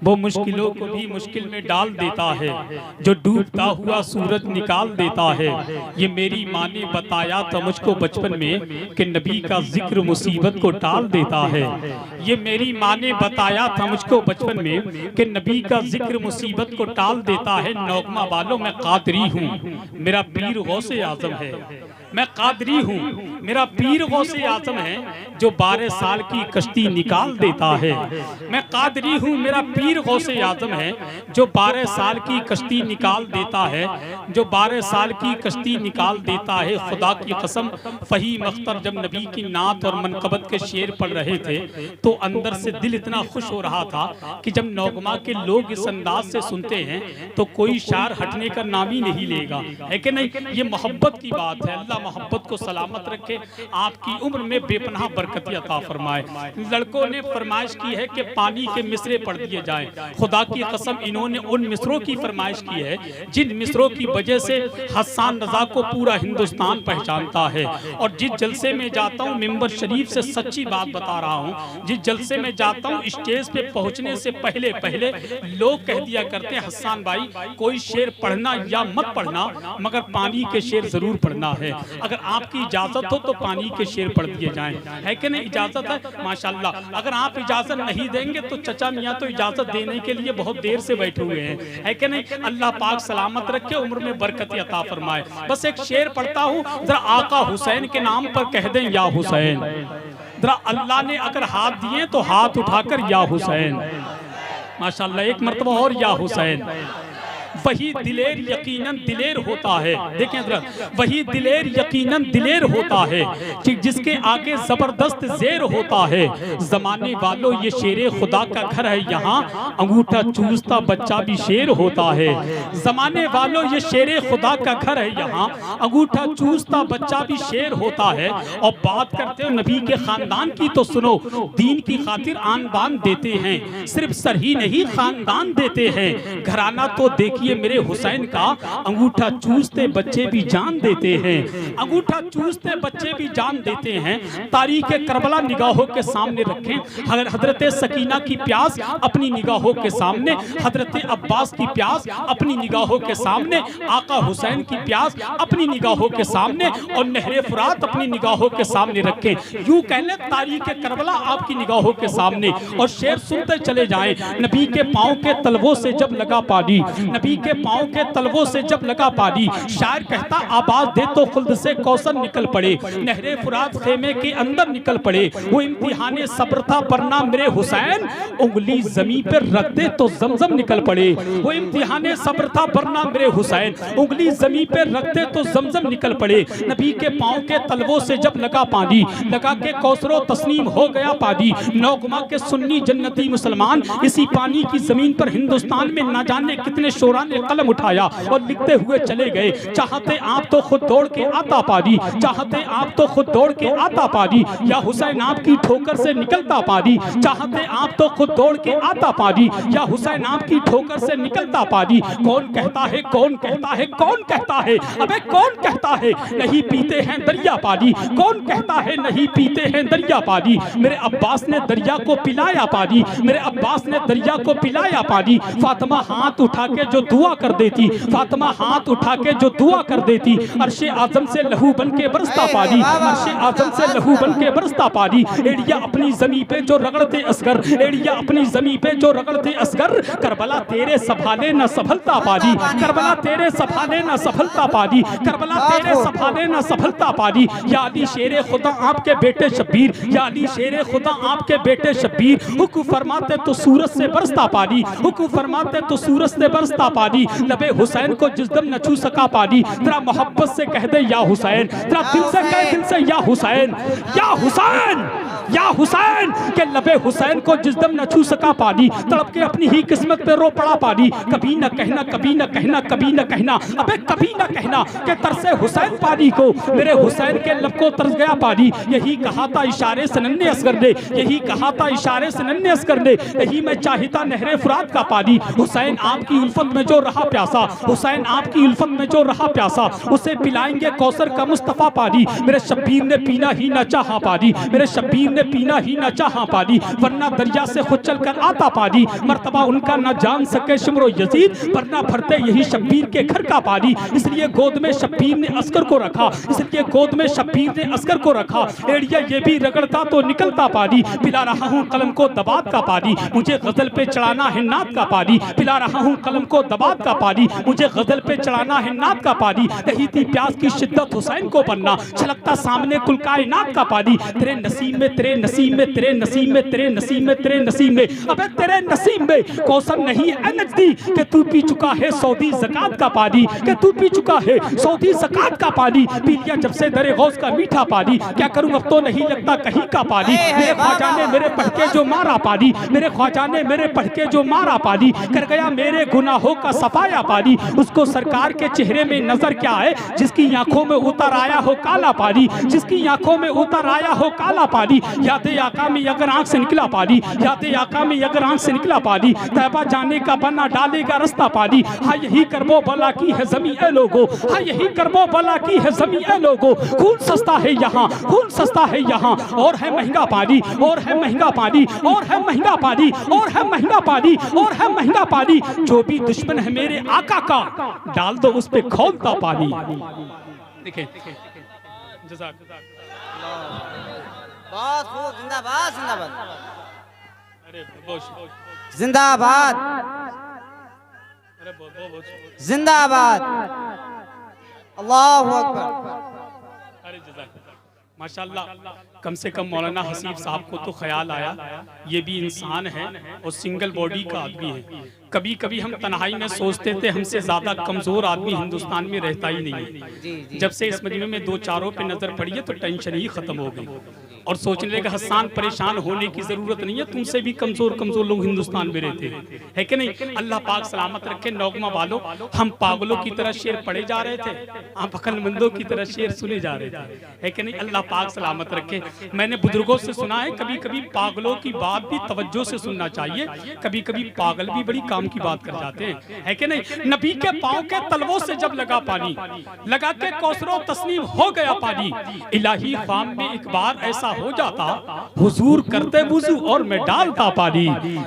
वो मुश्किलों को भी मुश्किल में डाल देता है, जो डूबता हुआ सूरज निकाल देता है। ये मेरी माँ ने बताया था मुझको बचपन में कि नबी का जिक्र मुसीबत को टाल देता है। ये मेरी माँ ने बताया था मुझको बचपन में कि नबी का जिक्र मुसीबत को टाल देता है। नौगमा वालों मैं कादरी हूँ, मेरा पीर गौसे आजम है। मैं कादरी हूँ, मेरा पीर गौसे आजम है, जो 12 साल की कश्ती निकाल देता है। मैं कादरी हूँ, मेरा पीर गौसे आजम है, जो 12 साल की कश्ती निकाल देता है, जो 12 साल की कश्ती निकाल देता है। खुदा की कसम, फहीम अख्तर जब नबी की नात और मनकबत के शेर पढ़ रहे थे तो अंदर से दिल इतना खुश हो रहा था कि जब नौगमा के लोग इस अंदाज से सुनते हैं तो कोई शार हटने का नाम ही नहीं लेगा, है कि नहीं। ये मोहब्बत की बात है। अल्लाह मोहब्बत को सलामत रखे, आपकी उम्र में बेपनाह बरकत अता फरमाए। लड़कों ने फरमाइश की है कि पानी के मिसरे पढ़ दिए जाएं। खुदा की कसम, इन्होंने उन मिसरों की फरमाइश की है जिन मिसरों की वजह से हसन रजा को पूरा हिंदुस्तान पहचानता है। और जिस जलसे में जाता हूँ, मिंबर शरीफ से सच्ची बात बता रहा हूँ, जिस जलसे में जाता हूँ स्टेज पे पहुँचने से पहले पहले लोग कह दिया करते हैं, हसन भाई कोई शेर पढ़ना या मत पढ़ना, मगर पानी के शेर जरूर पढ़ना है। अगर आपकी इजाजत हो तो पानी के शेर पढ़ दिए जाएं, है कि नहीं। इजाजत है माशाल्लाह। अगर आप इजाजत नहीं देंगे तो चचा मियाँ तो इजाजत देने के लिए बहुत देर से बैठे हुए हैं, है कि नहीं। अल्लाह पाक सलामत रखे, उम्र में बरकत अता फरमाए। बस एक शेर पढ़ता हूँ, जरा आका हुसैन के नाम पर कह दें या हुसैन। जरा अल्लाह ने अगर हाथ दिए तो हाथ उठाकर या हुसैन, माशाल्लाह। एक मर्तबा और या हुसैन। वही दिलेर यकीनन दिलेर होता है, देखें हज़रत, वही दिलेर यकीनन दिलेर होता है कि जिसके आगे जबरदस्त जेर होता है। जमाने वालों ये शेरे खुदा का घर है, यहाँ अंगूठा चूसता बच्चा भी शेर होता है। जमाने वालों ये शेरे खुदा का घर है, यहाँ अंगूठा चूसता बच्चा भी शेर होता है। और बात करते हो नबी के खानदान की तो सुनो, दीन की खातिर आन बान देते हैं, सिर्फ सर ही नहीं खानदान देते हैं। घराना तो देखिए मेरे हुसैन का, अंगूठा चूसते बच्चे भी जान देते हैं, अंगूठा चूसते बच्चे भी जान देते हैं। तारीख करबला निगाहों के सामने रखें, हजरत सकीना की प्यास अपनी निगाहों के सामने, हजरत अब्बास की प्यास अपनी निगाहों के सामने, आका हुसैन की प्यास अपनी निगाहों के सामने, और नहरे फुरात अपनी निगाहों के सामने रखें। यूं कह लें तारीख करबला आपकी निगाहों के सामने। और शेर सुनते चले जाएं। नबी के पाँव के तलवों से जब लगा पानी, नबी के पाँव के तलवों से जब लगा पानी, शायर कहता आवाज दे तो खुल्द से कौसर निकल पड़े, नहरे फुरात खेमे के अंदर निकल पड़े। वो इम्तिहाने सब्र था वरना मेरे हुसैन, उंगली जमीन पे रख दे तो जमजम निकल पड़े। वो इम्तिहाने सब्र था वरना मेरे हुसैन, उंगली जमीन पे रख दे तो जमजम निकल पड़े। नबी के पाँव के तलवों से जब लगा पानी, लगा के कौसरो तस्नीम हो गया पानी। नौगमा के सुन्नी जन्नती मुसलमान इसी पानी की जमीन पर हिंदुस्तान में ना जाने कितने शोरा ने कलम उठाया और लिखते हुए चले गए। चाहते आप तो खुद दौड़ के आता पानी, चाहते आप तो खुद दौड़ के आता पानी, या हुसैन आपकी ठोकर से निकलता पानी। चाहते आप तो खुद दौड़ के आता पानी, या हुसैन आपकी ठोकर से निकलता पानी। कौन कहता है, कौन कहता है, कौन कहता है, अबे कौन कहता है नहीं पीते हैं दरिया पानी, कौन कहता है नहीं पीते हैं दरिया पानी। मेरे अब्बास ने दरिया को पिलाया पानी, मेरे अब्बास ने दरिया को पिलाया पानी। फातिमा हाथ उठा के जो दुआ कर देती, फातिमा हाथ उठा के जो दुआ कर देती, अर्शे आजम से लहू बन के बरसता पानी, अर्शे आजम से लहू बन के बरसता पानी। एड़िया अपनी जमीन पे जो रगड़ते असगर, एड़िया अपनी जमीन पे जो रगड़ते असगर, करबला तेरे संभाले न संभलता पानी, करबला तेरे संभाले न संभलता पानी, करबला तेरे संभाले न संभलता पानी। या अली शेरे खुदा आपके बेटे शब्बीर, या अली शेरे खुदा आपके बेटे शब्बीर, हुक्म फरमाते तो सूरज से बरसता पानी, हुक्म फरमाते तो सूरज से बरसता पानी। लबे हुसैन को जिस दम न छू सका पानी, तेरा मोहब्बत से कह दे या हुसैन, तेरा दिल से कह दिल से या हुसैन, या हुसैन, या हुसैन के लबे हुसैन को जिस दम न छू सका पानी, तड़प के अपनी ही किस्मत पे रो पड़ा पानी। कभी न कहना, कभी न कहना, कभी न कहना, अबे कभी न कहना कि तरसे हुसैन पानी को, मेरे हुसैन के लब को तरस गया पानी। यही कहा था इशारे से नन्हे असगर ने, यही कहा था इशारे से नन्हे असगर ने, यही मैं चाहता नहरे फुरात का पानी। हुसैन आपकी उल्फत में जो रहा प्यासा, हुसैन आपकी उल्फत में जो रहा प्यासा, उसे पिलाएंगे कौसर का मुस्तफा पानी। मेरे शब्बीर ने पीना ही न चाहा पानी, मेरे शब्बीर ने पीना ही न चाहा पानी, वरना दरिया से खुद चल कर आता पानी। मर्तबा उनका न जान सके शिमरो यजीद, वरना भरते यही शब्बीर के घर का पानी। इसलिए गोद में शब्बीर ने अस्कर को रखा, इसलिए गोद में शब्बीर ने अस्कर को रखा। एड़िया ये भी रगड़ता तो निकलता पानी, पिला रहा हूँ कलम को दबात का पानी, मुझे गजल पे चढ़ाना है नात का पानी। पिला रहा हूँ कलम को दबात का पानी, मुझे गजल पे चढ़ाना है नात का पानी। नहीं थी प्यास की शिद्दत हुसैन को बनना, छलकता सामने कुल कायनात का पानी। तेरे नसीब में, तेरे नसीब में, तेरे नसीब में, तेरे नसीब में, तेरे नसीब में, अबे तेरे नसीब में कौसर नहीं है नजदी कि तू पी चुका है सऊदी ज़कात का पानी, कि तू पी चुका है सऊदी ज़कात का पानी। पी लिया जब से दरे गौस का मीठा पानी, क्या करूं अब तो नहीं लगता कहीं का पानी। मेरे ख्वाजा ने मेरे पढ़ के जो मारा पानी, मेरे ख्वाजा ने मेरे पढ़ के जो मारा पानी, कर गया मेरे गुनाहों का सफाया पानी। उसको सरकार के चेहरे में नजर क्या है, जिसकी आंखों में उतर आया हो काला पानी, जिसकी आंखों में उतर आया हो काला पानी। यादे आका में अगर आंख से निकला पानी, यादे आका में अगर आंख से निकला पानी, तैबा जाने का बना डालेगा रास्ता पानी। हाँ यही करबो बला की है ज़मीं ए लोगो, हाँ यही करबो बला की है ज़मीं ए लोगो। खून सस्ता है यहाँ, खून सस्ता है यहाँ, और है महंगा पानी, और है महंगा पानी, और है महंगा पानी, और है महंगा पानी, और है महंगा पानी। जो भी दुश्मन है मेरे आका का, डाल दो उस पे खौलता पानी। देखें बहुत खूब, जिंदाबाद जिंदाबाद, अरे जिंदाबाद जिंदाबाद, अल्लाहु अकबर। माशाल्लाह, कम से कम मौलाना हसीब साहब को तो ख्याल आया ये भी इंसान है और सिंगल बॉडी का आदमी है। कभी कभी हम तन्हाई में सोचते थे हमसे ज्यादा कमजोर आदमी हिंदुस्तान में रहता ही नहीं है। जब से इस मजमे में दो चारों पे नजर पड़ी है तो टेंशन ही खत्म हो गई और सोचने लगे हसन परेशान होने की जरूरत नहीं है, तुमसे भी कमजोर कमजोर लोग हिंदुस्तान में रहते हैं कि नहीं। अल्लाह पाक सलामत रखे। नौगमा वालों, हम पागलों की तरह शेर पढ़े जा रहे थे, आप अक्लमंदों की तरह शेर सुने जा रहे थे, है कि नहीं। अल्लाह पाक सलामत रखे। मैंने बुजुर्गों से सुना है कभी कभी पागलों की बात भी तवज्जो से सुनना चाहिए, कभी कभी पागल भी बड़ी काम की बात कर जाते हैं, है कि नहीं। नबी के पांव के तलवों से जब लगा पानी, लगा के कौसरो तस्नीम हो गया पानी। इलाही ख्वाम में एक बार ऐसा हो जाता, हुजूर करते वुजू और मैं डालता पानी।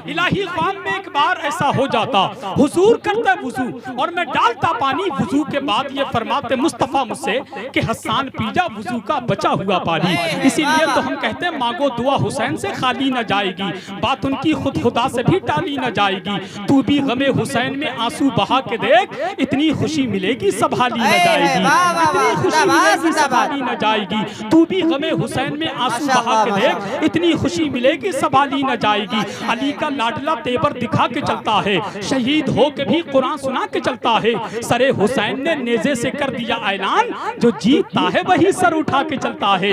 इलाही ख्वाम में एक बार ऐसा हो जाता, हुजूर करते वुजू और मैं डालता पानी। वुजू के बाद ये फरमाते मुस्तफा मुझसे कि हसन पी जा वुजू का बचा हुआ पानी। इसीलिए तो हम कहते हैं मांगो दुआ हुसैन से खाली न जाएगी, बात उनकी खुद खुदा से भी टाली न जाएगी। तू भी गमे हुसैन में आंसू बहा के देख, इतनी खुशी मिलेगी संभाली न जाएगी, इतनी खुशी मिलेगी संभाली न जाएगी। तू भी गमे हुसैन में आंसू बहा के देख, इतनी खुशी मिलेगी संभाली न जाएगी। अली का लाडला तेवर दिखा के चलता है, शहीद हो के भी कुरान सुना के चलता है। सरे हुसैन ने नेज़े से कर दिया ऐलान, जो जीतता है वही सर उठा के चलता है,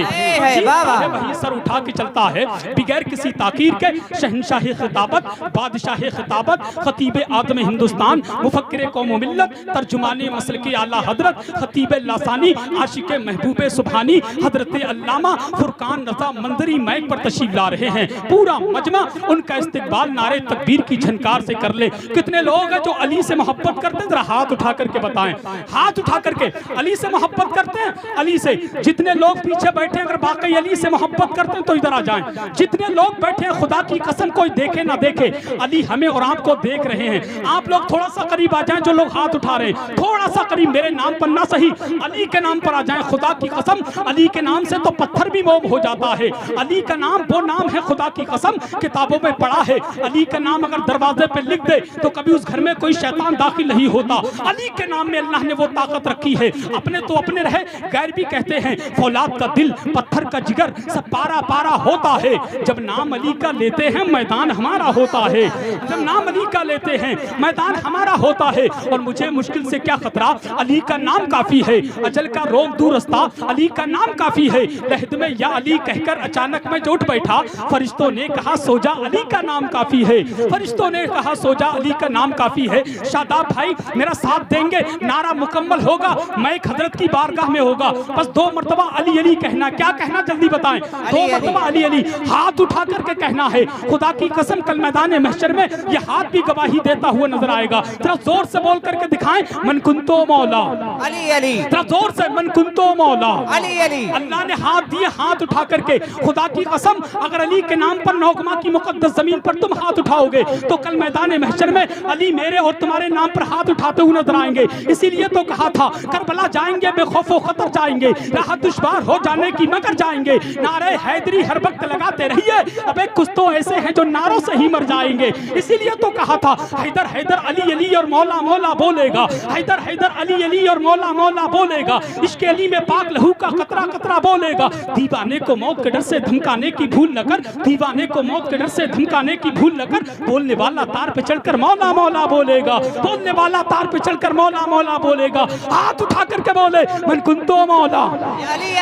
जीतता है वही सर उठा के चलता है। बिगैर किसी ताकीर के शहनशाही खिताबत, बादशाह खिताबत, खतीब आदम हिंदुस्तान, मुफक्किर कौम मिल्लत, तर्जुमाने मसल के आला हजरत, खतीब लासानी, आशिक महबूब सुबहानी, हजरत अल्लामा फुरकान रज़ा मंदरी माइक पर तशरीफ ला रहे हैं। पूरा मजमा उनका इस्तकबाल नारे तकबीर की झनकार से कर ले। कितने लोग हैं जो अली से मोहब्बत करते हैं, जरा हाथ उठा करके बताएं, हाथ उठा करके अली से मोहब्बत करते हैं। अली से जितने लोग पीछे बैठे हैं, अगर वाकई अली से मोहब्बत करते हैं तो इधर आ जाएं। जितने लोग बैठे हैं, खुदा की कसम कोई देखे ना देखे, अली हमें और आपको देख रहे हैं। आप लोग थोड़ा सा करीब आ जाएं, जो लोग हाथ उठा रहे हैं थोड़ा सा करीब, मेरे नाम पर ना सही अली के नाम पर आ जाएं। खुदा की कसम अली के नाम से तो पत्थर भी मोम हो जाता है। अली का नाम वो नाम है, खुदा की कसम किताबों में पढ़ा है। अली का नाम अगर दरवाजे पे लिख दे तो कभी उस घर में कोई शैतान दाखिल नहीं होता। अली के नाम में अल्लाह ने वो ताकत रखी है। अपने तो अपने रहे, गैर भी कहते हैं। फौलाद का दिल, पत्थर का जिगर, सब पारा पारा होता है। जब नाम अली का लेते हैं मैदान हमारा होता है, जब नाम अली का लेते हैं मैदान हमारा होता है। और मुझे मुश्किल से क्या खतरा, अली का नाम काफी है। अजल का रोग दूर रास्ता, अली का नाम काफी है। लहद में या अली कहकर अचानक मैं जो उठ बैठा, फरिश्तों ने कहा सो जा, अली का नाम काफी है। फरिश्तों ने कहा सोजा अली का नाम काफी है, शादाब भाई मेरा साथ देंगे, नारा मुकम्मल होगा, मैं हजरत की बारगाह में होगा, बस 2 मरतबा अली अली कहना। क्या कहना जल्दी बताएं? 2 मरतबा अली अली, हाथ उठा करके कहना है। खुदा की कसम कल मैदान महशर में ये हाथ भी गवाही देता हुआ नजर आएगा। जरा जोर से बोल करके दिखाएं, मन कुंतो मौला अली अली, जरा जोर से, मन कुंतो मौला अली अली। अल्लाह ने हाथ दिए, हाथ उठा करके खुदा की कसम अगर अली के नाम पर नौकमा की मुकद्दस जमीन पर तुम हाथ उठाओगे तो कल मैदान महशर में अली मेरे और तुम्हारे नाम पर हाथ उठाते हुए नजर आएंगे। इसीलिए तो कहा था करबला जाएंगे बेखौफ खतर जाएंगे, राह दुश्वार हो जाने की मगर जाएंगे, नारे हैदरी हर वक्त लगाते रहिए, अबे कुछ तो ऐसे हैं जो नारों से ही मर जाएंगे। इसीलिए तो कहा था हैदर हैदर अली अली और मौला मौला बोलेगा, हैदर हैदर अली अली और मौला मौला बोलेगा, इश्क अली में पाक लहू का कतरा कतरा बोलेगा। दीवाने को मौत के डर से धमकाने की भूल न कर, दीवाने को मौत के डर से धमकाने की भूल न कर, बोलने वाला तार पे चढ़कर मौला मौला बोलेगा, बोलने वाला तार पे चढ़कर मौला मौला बोलेगा। हाथ उठा करके बोले मन कुंतो मौला,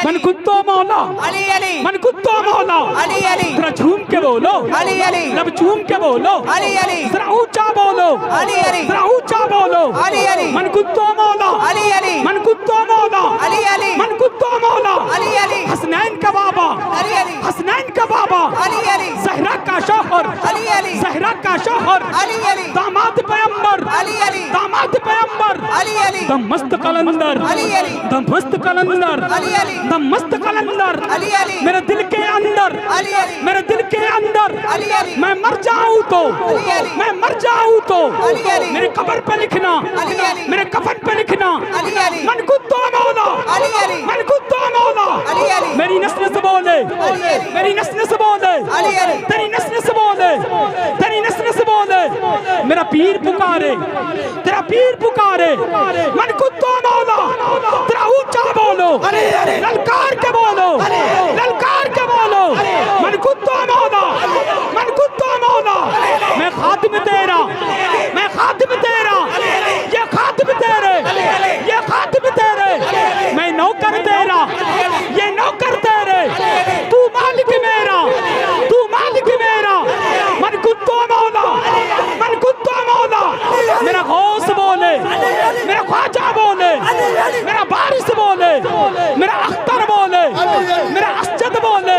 मन कुंतो मौला, अली अली, मन कुंतो मौला, अली अली। जरा झूम के बोलो, अली अली, लब झूम के बोलो, अली अली, जरा ऊंचा बोलो, अली अली, जरा ऊंचा बोलो, अली अली, मन कुंतो मौला, अली अली, मन कुंतो मौला, अली अली, मन कुंतो मौला, अली अली, हसनैन का बाबा, अली अली, हसनैन का बाबा, अली अली, ज़हरा का शौहर, अली अली, ज़हरा का शौहर, अली अली, दामाद पैगंबर, अली अली, दामाद पैगंबर, अली अली, दम मस्त कलंदर, अली अली, दम मस्त कलंदर, अली अली, दम मस्त कलंदर, अली अली, मेरे दिल के अंदर, अली अली, मेरे दिल के अंदर, अली अली, मैं मर जाऊं तो, अली अली, मैं मर जाऊं तो, अली अली, मेरे कब्र पे लिखना, अली अली, मेरे कफन पे लिखना, अली अली, मन कुत्तो मौला, अली अली, मन कुत्तो मौला, अली अली, मेरी नस्ल से बोले, अली अली, मेरी नस्ल से बोले, अली अली, तेरी नस्ल से बोले, तेरी नस्ल से बोले, मेरा पीर पुकारे, तेरा पीर पुकारे, मन कुत्तो मौला, तेरा ऊंचा बोलो, ललकार के बोलो, ललकार के बोलो, मन कुत्तो मौला, मन कुत्तो मौला, मैं खातिम तेरा, मैं खातिम तेरा, ये खातिम तेरे, ये खातिम तेरे, मैं नौकर तेरा, ये नौकर तेरे, तू मालिक मेरा, तू मालिक मेरा, मन कुत्तो मौला, मन कुत्तो मौला, मेरा गौस बोले, मेरा ख्वाजा बोले, मेरा बारिश बोले, मेरा अख्तर बोले, मेरा असजद बोले,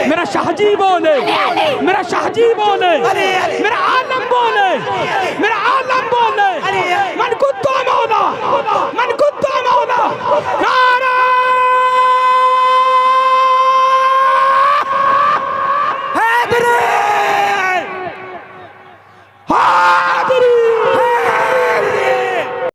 मेरा शाहजी बोले, मेरा शाहजी बोले, मेरा आलम बोले, मेरा आलम